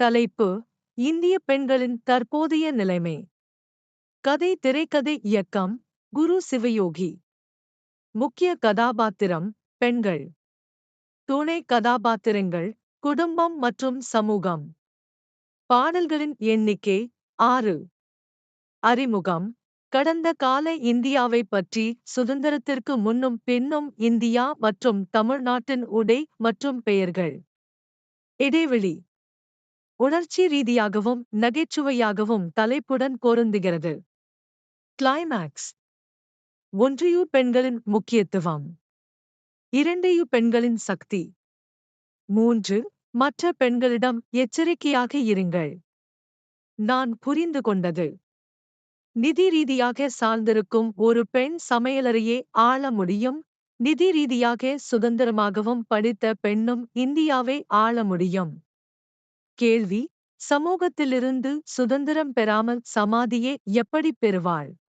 தலைப்பு: இந்திய பெண்களின் தற்போதைய நிலைமை. கதை திரைக்கதை இயக்கம்: குரு சிவயோகி. முக்கிய கதாபாத்திரம்: பெண்கள். துணை கதாபாத்திரங்கள்: குடும்பம் மற்றும் சமூகம். பாடல்களின் எண்ணிக்கை: 6. அறிமுகம்: கடந்த கால இந்தியாவைப் பற்றி, சுதந்திரத்திற்கு முன்னும் பின்னும் இந்தியா மற்றும் தமிழ்நாட்டின் உடை மற்றும் பெயர்கள். இடைவெளி: உணர்ச்சி ரீதியாகவும் நகைச்சுவையாகவும் தலைப்புடன் பொருந்துகிறது. கிளைமாக்ஸ்: ஒன்றியூர் பெண்களின் முக்கியத்துவம். 2 பெண்களின் சக்தி. 3. மற்ற பெண்களிடம் எச்சரிக்கையாக இருங்கள். நான் புரிந்து கொண்டது: நிதி ரீதியாக சார்ந்திருக்கும் ஒரு பெண் சமையலறையை ஆள முடியும். நிதி ரீதியாக சுதந்திரமாகவும் படித்த பெண்ணும் இந்தியாவை ஆள முடியும். கேள்வி: சமூகத்திலிருந்து சுதந்திரம் பெறாமல் சமாதியை எப்படி பெறுவாள்?